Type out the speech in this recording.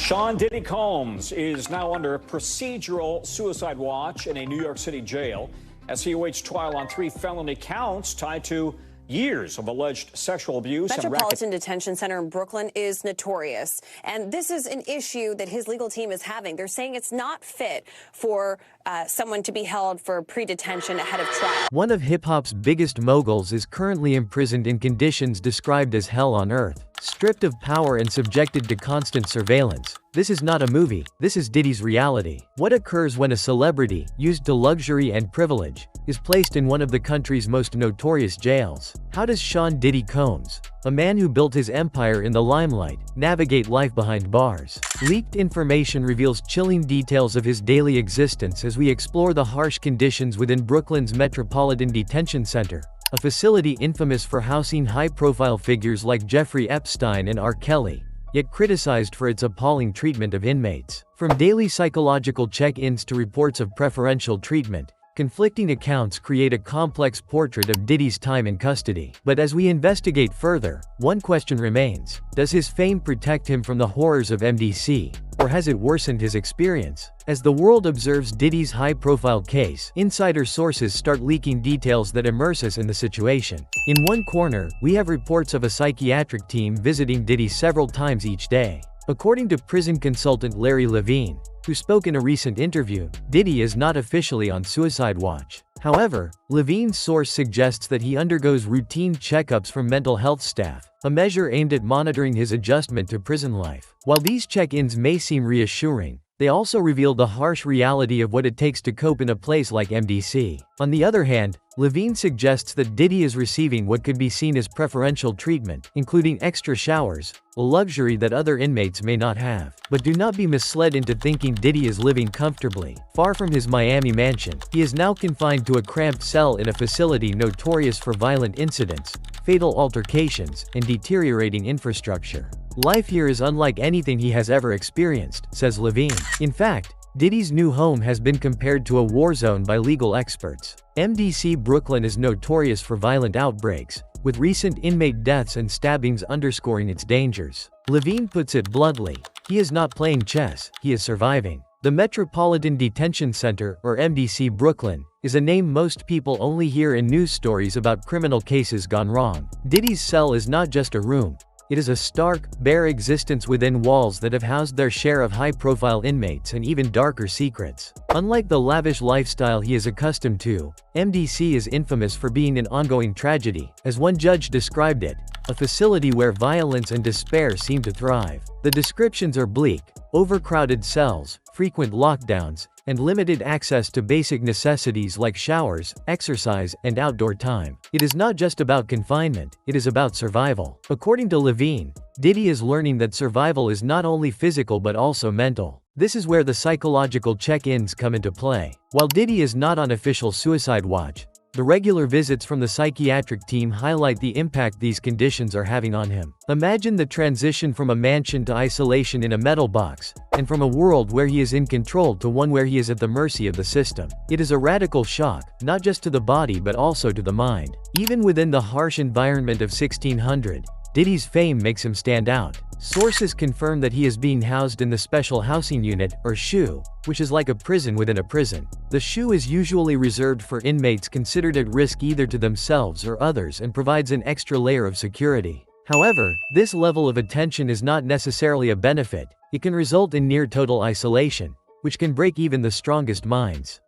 Sean Diddy Combs is now under procedural suicide watch in a New York City jail as he awaits trial on 3 felony counts tied to years of alleged sexual abuse. Metropolitan Detention Center in Brooklyn is notorious, and this is an issue that his legal team is having. They're saying it's not fit for someone to be held for pre-detention ahead of trial. One of hip-hop's biggest moguls is currently imprisoned in conditions described as hell on earth, stripped of power and subjected to constant surveillance. This is not a movie, this is Diddy's reality. What occurs when a celebrity, used to luxury and privilege, is placed in one of the country's most notorious jails? How does Sean Diddy Combs, a man who built his empire in the limelight, navigate life behind bars? Leaked information reveals chilling details of his daily existence as we explore the harsh conditions within Brooklyn's Metropolitan Detention Center, a facility infamous for housing high-profile figures like Jeffrey Epstein and R. Kelly, yet criticized for its appalling treatment of inmates. From daily psychological check-ins to reports of preferential treatment, conflicting accounts create a complex portrait of Diddy's time in custody. But as we investigate further, one question remains: does his fame protect him from the horrors of MDC, or has it worsened his experience? As the world observes Diddy's high-profile case, insider sources start leaking details that immerse us in the situation. In one corner, we have reports of a psychiatric team visiting Diddy several times each day. According to prison consultant Larry Levine, who spoke in a recent interview, Diddy is not officially on suicide watch. However, Levine's source suggests that he undergoes routine checkups from mental health staff, a measure aimed at monitoring his adjustment to prison life. While these check-ins may seem reassuring, they also reveal the harsh reality of what it takes to cope in a place like MDC. On the other hand, Levine suggests that Diddy is receiving what could be seen as preferential treatment, including extra showers, a luxury that other inmates may not have. But do not be misled into thinking Diddy is living comfortably. Far from his Miami mansion, he is now confined to a cramped cell in a facility notorious for violent incidents, fatal altercations, and deteriorating infrastructure. Life here is unlike anything he has ever experienced, says Levine. In fact, Diddy's new home has been compared to a war zone by legal experts. MDC Brooklyn is notorious for violent outbreaks, with recent inmate deaths and stabbings underscoring its dangers. Levine puts it bluntly: he is not playing chess, he is surviving. The Metropolitan Detention Center, or MDC Brooklyn, is a name most people only hear in news stories about criminal cases gone wrong. Diddy's cell is not just a room. It is a stark, bare existence within walls that have housed their share of high-profile inmates and even darker secrets. Unlike the lavish lifestyle he is accustomed to, MDC is infamous for being an ongoing tragedy, as one judge described it, a facility where violence and despair seem to thrive. The descriptions are bleak: overcrowded cells, frequent lockdowns, and limited access to basic necessities like showers, exercise, and outdoor time. It is not just about confinement, it is about survival. According to Levine, Diddy is learning that survival is not only physical but also mental. This is where the psychological check-ins come into play. While Diddy is not on official suicide watch, the regular visits from the psychiatric team highlight the impact these conditions are having on him. Imagine the transition from a mansion to isolation in a metal box, and from a world where he is in control to one where he is at the mercy of the system. It is a radical shock, not just to the body but also to the mind. Even within the harsh environment of 1600, Diddy's fame makes him stand out. Sources confirm that he is being housed in the Special Housing Unit, or SHU, which is like a prison within a prison. The SHU is usually reserved for inmates considered at risk either to themselves or others and provides an extra layer of security. However, this level of attention is not necessarily a benefit. It can result in near-total isolation, which can break even the strongest minds.